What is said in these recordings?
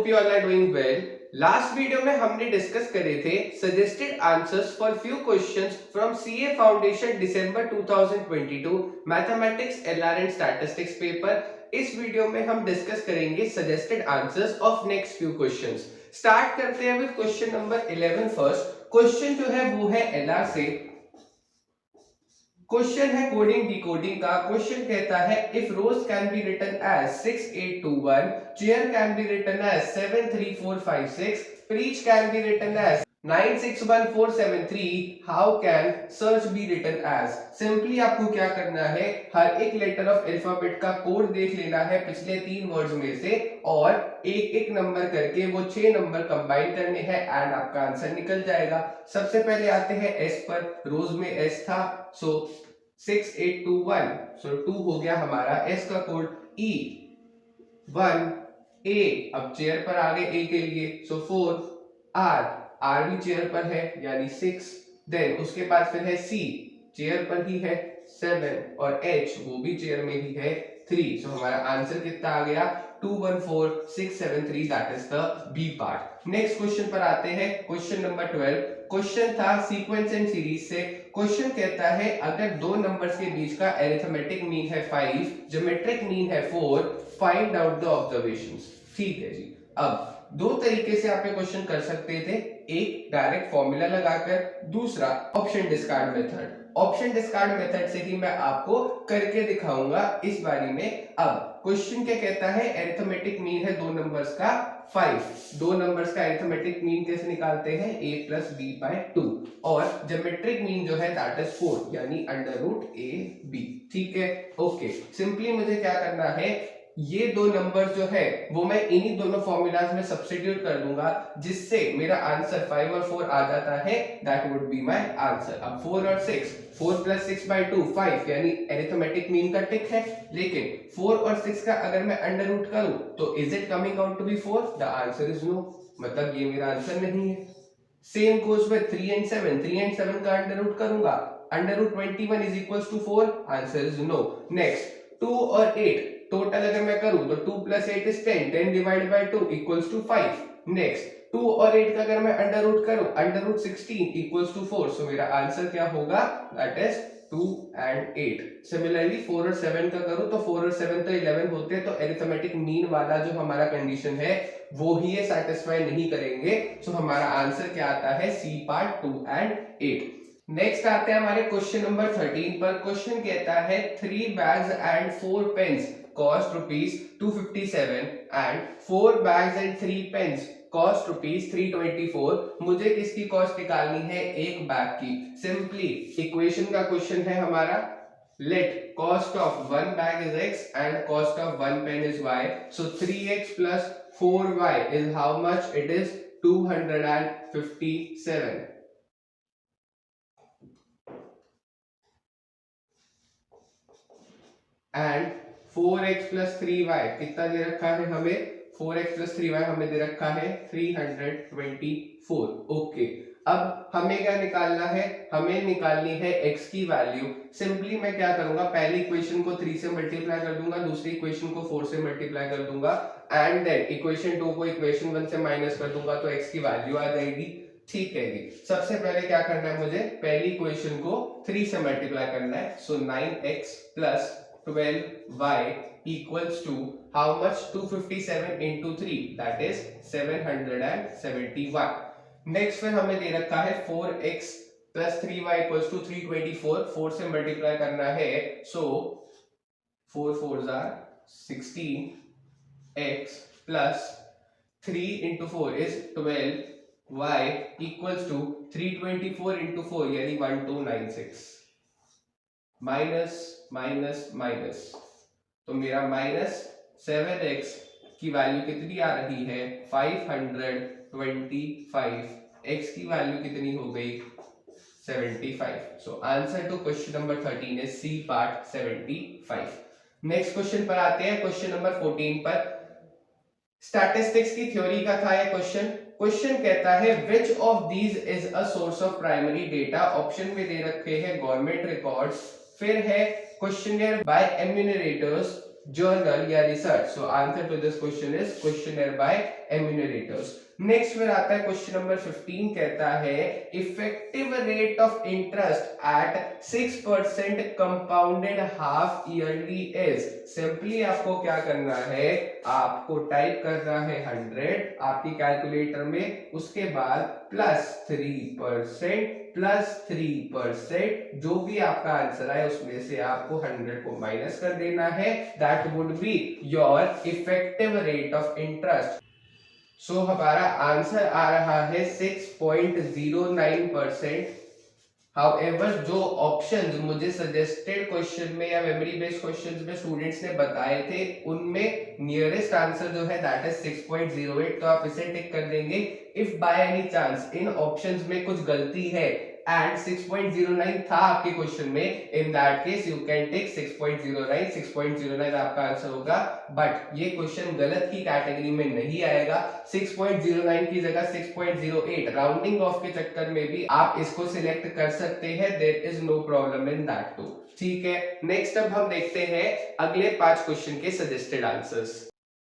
Hope you all are doing well. Last video में हमने discuss करे थे suggested answers for few questions from CA foundation December 2022 mathematics LR and statistics paper. इस वीडियो में हम डिस्कस करेंगे suggested answers of next few questions. Start करते हैं with question number 11 first. Question जो है वो है एलआर से। क्वेश्चन है कोडिंग डिकोडिंग का। क्वेश्चन कहता है if rose can be written as 6821, chair can be written as 73456, fridge can be written as 961473, how can search be written as. Simply आपको क्या करना है, हर एक लेटर ऑफ अल्फाबेट का कोड देख लेना है पिछले 3 वर्ड्स में से और एक एक नंबर करके वो 6 नंबर कंबाइन करने हैं एंड आपका आंसर निकल जाएगा। सबसे पहले आते हैं एस पर। रोज में एस था, सो 6821, सो 2 हो गया हमारा एस का कोड। ई 1 ए, अब चेयर पर आ गए ए के लिए, सो 4 आर, आर भी चेयर पर है यानी 6। देन उसके बाद फिर है सी, चेयर पर ही है 7 और एच वो भी चेयर में ही है 3। सो हमारा आंसर कितना आ गया 214673, that is the B part. Next question पर आते हैं, क्वेश्चन नंबर 12। क्वेश्चन था सीक्वेंस एंड सीरीज से। क्वेश्चन कहता है अगर दो नंबर्स के बीच का अरिथमेटिक मीन है 5, ज्योमेट्रिक मीन है 4, फाइंड आउट द ऑब्जर्वेशंस। ठीक है जी। अब दो तरीके से आप ये क्वेश्चन कर सकते थे, एक डायरेक्ट फॉर्मूला लगाकर, दूसरा option discard method. Option discard method से ही मैं आपको करके दिखाऊंगा इस बारे में। अब क्वेश्चन क्या कहता है, अरिथमेटिक मीन है दो नंबर्स का 5। दो नंबर्स का अरिथमेटिक मीन कैसे निकालते हैं, a प्लस बी बाय 2, और ज्योमेट्रिक मीन जो है दैट इज 4 यानी अंडर रूट ए बी। ठीक है, ओके। सिंपली मुझे क्या करना है, ये दो नंबर जो है वो मैं इन्हीं दोनों फॉर्मूलाज में सब्स्टिट्यूट कर दूंगा, जिससे मेरा आंसर 5 और 4 आ जाता है। That would be my answer. अब 4 और 6, 4 प्लस 6 बाय 2 5 यानी अरिथमेटिक मीन का टिक है। लेकिन 4 और 6 का अगर मैं अंडर रूट करूं तो is it coming out to be 4? The answer is no, मतलब ये मेरा आंसर नहीं है। Same goes with 3 and 7। 3 and 7 का अंडर रूट करूंगा, under root 21 is equals to 4, answer is no. Next 2 और 8 टोटल अगर मैं करूं तो 2 plus 8 is 10, 10 divided by 2 equals to 5। Next 2 और 8 का अगर मैं अंडर रूट करूं, अंडर रूट 16 इक्वल्स टू 4। सो मेरा आंसर क्या होगा, दैट इज 2 एंड 8। सिमिलरली 4 और 7 का करूं तो 4 और 7 तो 11 होते हैं, तो अरिथमेटिक मीन वाला जो हमारा कंडीशन है वो ही ये सैटिस्फाई नहीं करेंगे। सो हमारा आंसर क्या आता है, सी पार्ट 2 एंड 8। नेक्स्ट आते हैं हमारे क्वेश्चन नंबर 13 पर। क्वेश्चन कहता है 3 bags and 4 pens cost rupees 257 and 4 bags and 3 pens cost rupees 324। मुझे किसकी कॉस्ट निकालनी है, एक बैग की। सिंपली इक्वेशन का क्वेश्चन है हमारा, let cost of 1 bag is x and cost of 1 pen is y, so 3x plus 4y is how much? It is 257 and 4x plus 3y कितना दे रखा है हमें, 4x प्लस 3y हमें दे रखा है 324। ओके, अब हमें क्या निकालना है, हमें निकालनी है x की वैल्यू। सिंपली मैं क्या करूंगा, पहली इक्वेशन को 3 से मल्टीप्लाई कर दूंगा, दूसरी इक्वेशन को 4 से मल्टीप्लाई कर दूंगा एंड देन इक्वेशन 2 को इक्वेशन 1 से माइनस कर दूंगा तो x की वैल्यू आ जाएगी। ठीक है जी। सबसे पहले क्या करना है मुझे, पहली इक्वेशन को 3 से मल्टीप्लाई करना है, सो 9x plus 12y equals to how much, 257 into 3 that is 771। Next फिर हमें दे रखा है 4x plus 3y equals to 324, 4 से मल्टीप्लाई करना है, सो 4 4s are 16x plus 3 into 4 is 12y equals to 324 into 4 यानी 1296 माइनस माइनस माइनस, तो मेरा माइनस 7x की वैल्यू कितनी आ रही है, 525। x की वैल्यू कितनी हो गई, 75। So answer to question number 13 is C part 75। Next question पर आते हैं, क्वेश्चन नंबर 14 पर। स्टैटिस्टिक्स की थ्योरी का था यह क्वेश्चन। क्वेश्चन कहता है which of these is a source of primary data. Option में दे रखे हैं गवर्नमेंट रिकॉर्ड्स, फिर है क्वेश्चनियर बाय एम्यूनरेटर्स, जर्नल या research. So answer to this question is questionnaire by enumerators. Next फिर आता है क्वेश्चन नंबर 15, कहता है effective rate of interest at 6% compounded half yearly is. Simply आपको क्या करना है, आपको टाइप करना है 100 आपकी कैलकुलेटर में, उसके बाद +3% जो भी आपका आंसर है उसमें से आपको 100 को माइनस कर देना है। That would be your effective rate of interest. So हमारा आंसर आ रहा है 6.09%। हाउएवर जो ऑप्शंस मुझे सजेस्टेड क्वेश्चन में या मेमोरी बेस्ड क्वेश्चंस में स्टूडेंट्स ने बताए थे, उनमें नियरेस्ट आंसर जो है दैट इज 6.08, तो आप इसे टिक कर देंगे। If by any chance in options में कुछ गलती है एंड 6.09 था आपके क्वेश्चन में, in that case you can take 6.09। 6.09 आपका आंसर होगा, बट ये क्वेश्चन गलत की कैटेगरी में नहीं आएगा। 6.09 की जगह 6.08 राउंडिंग ऑफ के चक्कर में भी आप इसको सिलेक्ट कर सकते हैं, there is no problem in that too. ठीक है, नेक्स्ट अब हम देखते हैं अगले 5 क्वेश्चन के सजेस्टेड आंसर्स।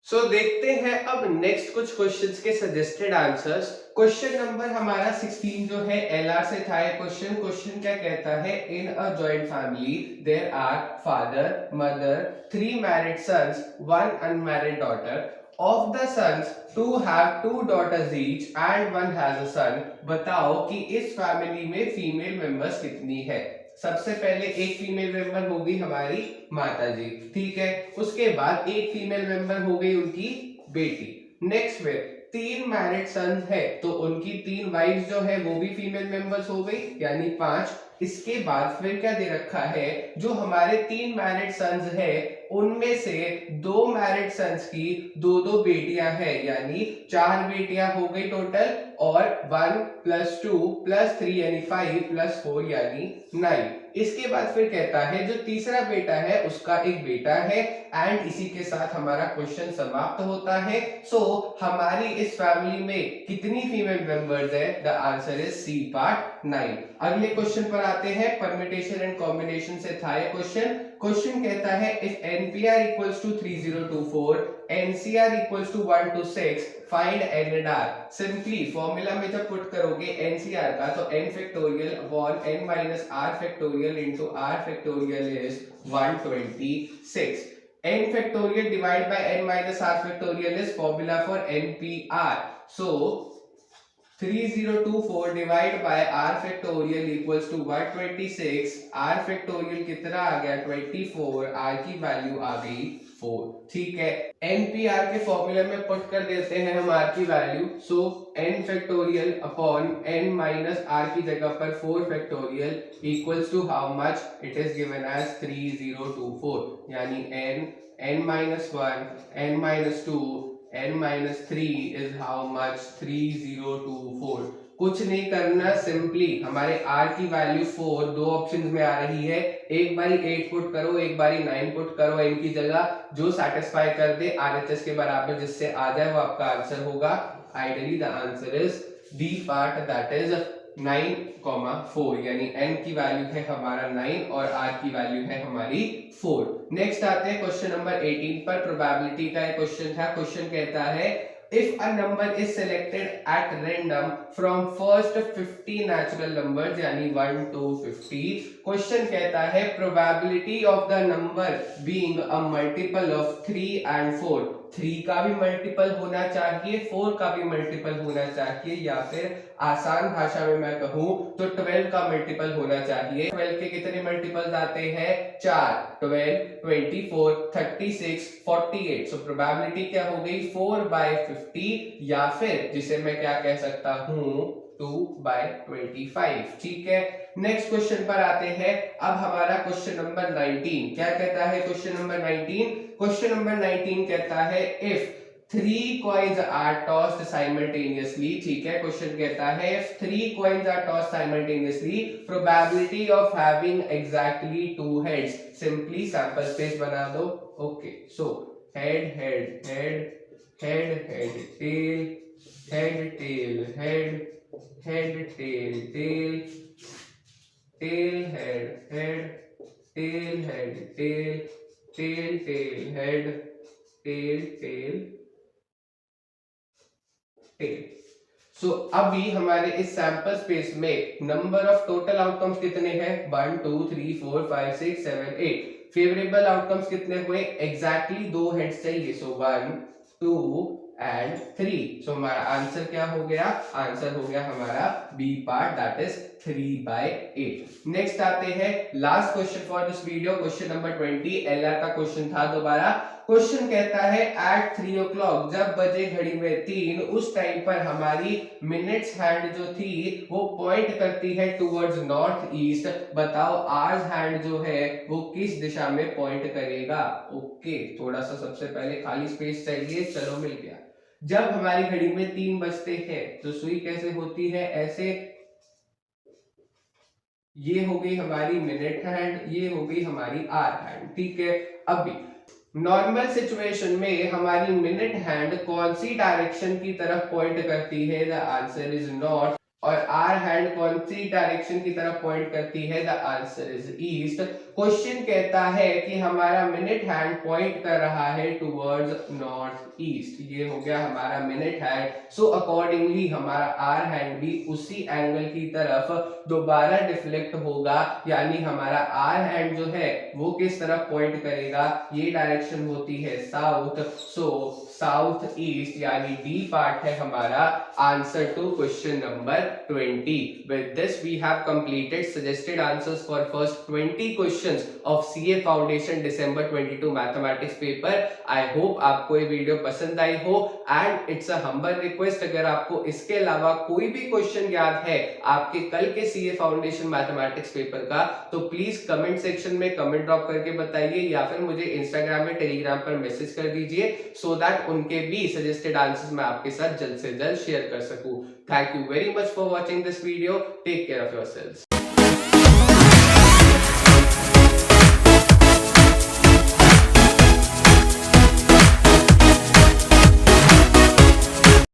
देखते हैं अब नेक्स्ट कुछ क्वेश्चंस के सजेस्टेड आंसर्स। क्वेश्चन नंबर हमारा 16 जो है एलआर से था ये क्वेश्चन। क्वेश्चन क्या कहता है, in a joint family there are father mother 3 married sons 1 unmarried daughter. Of the sons 2 have 2 daughters each and 1 has a son। बताओ कि इस फैमिली में फीमेल मेंबर्स कितनी है। सबसे पहले एक फीमेल मेंबर होगी हमारी माता जी, ठीक है, उसके बाद एक फीमेल मेंबर हो गई उनकी बेटी। नेक्स्ट में 3 मैरिड सन्स है तो उनकी 3 वाइफ्स जो है वो भी फीमेल मेंबर्स हो गई, यानी 5। इसके बाद फिर क्या दे रखा है, जो हमारे 3 मैरिड सन्स है उनमें से 2 मैरिड सन्स की 2 बेटियां हैं, यानी 4 बेटियां हो गई टोटल, और 1 + 2 + 3 यानी 5 + 4 यानी 9। इसके बाद फिर कहता है जो तीसरा बेटा है उसका एक बेटा है, एंड इसी के साथ हमारा क्वेश्चन समाप्त होता है। सो हमारी इस फैमिली में कितनी फीमेल मेंबर्स है, the answer is C part 9। अगले क्वेश्चन पर आते हैं, परम्यूटेशन एंड कॉम्बिनेशन से था ये क्वेश्चन। क्वेश्चन कहता है if NPR equals to 3024, NCR equals to 1 to 6, find NR। Simply formula में जब पुट करोगे NCR का तो n factorial upon n minus r factorial into r factorial is 126। n factorial divide by n minus r factorial is formula for NPR। So 3024 divide by r factorial equals to 126। r factorial कितना आ गया 24, r की value आ गई 4। ठीक है, NPR के फॉर्मूले में पुट कर देते हैं हम r की value. So n factorial upon n minus r की जगह पर 4 factorial equals to how much, it is given as 3024, यानी n minus 1 n minus 2 n minus 3 is how much 3024। कुछ नहीं करना, सिंपली हमारे r की वैल्यू 4 दो ऑप्शंस में आ रही है, एक बारी 8 पुट करो एक बारी 9 पुट करो n की जगह, जो सेटिस्फाई कर दे RHS के बराबर जिससे आ जाए वो आपका आंसर होगा। Ideally the answer is D part, that is 9,4, यानी n की वैल्यू है हमारा 9 और r की वैल्यू है हमारी 4। नेक्स्ट आते हैं क्वेश्चन नंबर 18 पर, प्रोबेबिलिटी का एक क्वेश्चन था। क्वेश्चन कहता है if a number is selected at random from first 50 natural numbers यानी 1 to 50, क्वेश्चन कहता है probability of the number being a multiple of 3 and 4, 3 का भी मल्टीपल होना चाहिए 4 का भी मल्टीपल होना चाहिए, या फिर आसान भाषा में मैं कहूं तो 12 का मल्टीपल होना चाहिए। 12 के कितने मल्टीपल्स आते हैं 4, 12, 24, 36, 48। सो प्रोबेबिलिटी क्या हो गई 4/50, या फिर जिसे मैं क्या कह सकता हूं 2/25। ठीक है, नेक्स्ट क्वेश्चन पर आते हैं। अब हमारा क्वेश्चन नंबर 19 क्या कहता है, क्वेश्चन नंबर 19, क्वेश्चन नंबर 19 कहता है if 3 coins are tossed simultaneously। ठीक है, क्वेश्चन कहता है if 3 coins are tossed simultaneously, probability of having exactly 2 heads। Simply sample space बना दो। Okay, so head head head head head tail head tail head head tail tail tail head head tail head tail tail tail, head tail tail tail. So अभी हमारे इस sample space में number of total outcomes कितने हैं? 1 2 3 4 5 6 7 8। Favourable outcomes कितने हुए? Exactly दो heads चाहिए, सो 1 2 एंड 3। सो हमारा आंसर क्या हो गया? आंसर हो गया हमारा B part, that is 3/8। Next आते हैं last question for this video, question number 20। LR का क्वेश्चन था दोबारा। क्वेश्चन कहता है एट 3 o'clock, जब बजे घड़ी में 3, उस टाइम पर हमारी मिनट्स हैंड जो थी वो पॉइंट करती है टुवर्ड्स नॉर्थ ईस्ट। बताओ आवर्स हैंड जो है वो किस दिशा में पॉइंट करेगा? ओके, थोड़ा सा सबसे पहले खाली स्पेस चाहिए, चलो मिल गया। जब हमारी घड़ी में 3 बजते हैं तो सुई कैसे होती है? ऐसे। ये हो गई हमारी मिनट हैंड, ये हो गई हमारी आवर हैंड, ठीक है। अभी नॉर्मल सिचुएशन में हमारी मिनट हैंड कौन सी डायरेक्शन की तरफ पॉइंट करती है? The answer is north. और आर हैंड कौन सी डायरेक्शन की तरफ पॉइंट करती है? The answer is east. Question कहता है कि हमारा मिनट हैंड पॉइंट कर रहा है टुवर्ड्स नॉर्थ ईस्ट। ये हो गया हमारा मिनट हैंड। सो अकॉर्डिंगली हमारा आर हैंड भी उसी एंगल की तरफ दोबारा डिफ्लेक्ट होगा, यानी हमारा आर हैंड जो है वो किस तरफ पॉइंट करेगा? ये डायरेक्शन होती है साउथ, सो साउथ ईस्ट, यानी डी पार्ट है हमारा answer to question number 20। With this we have completed suggested answers for first 20 questions of CA Foundation December 22 mathematics paper. I hope आपको ये वीडियो पसंद आई हो and it's a humble request, अगर आपको इसके अलावा कोई भी क्वेश्चन याद है आपके कल के CA फाउंडेशन मैथमेटिक्स पेपर का, तो प्लीज कमेंट सेक्शन में कमेंट ड्रॉप करके बताइए, या फिर मुझे इंस्टाग्राम में टेलीग्राम पर मैसेज कर दीजिए, सो दैट उनके भी सजेस्टेड आंसर्स मैं आपके साथ जल्द से जल्द शेयर कर सकूं। Thank you very much for watching this video. Take care of yourselves.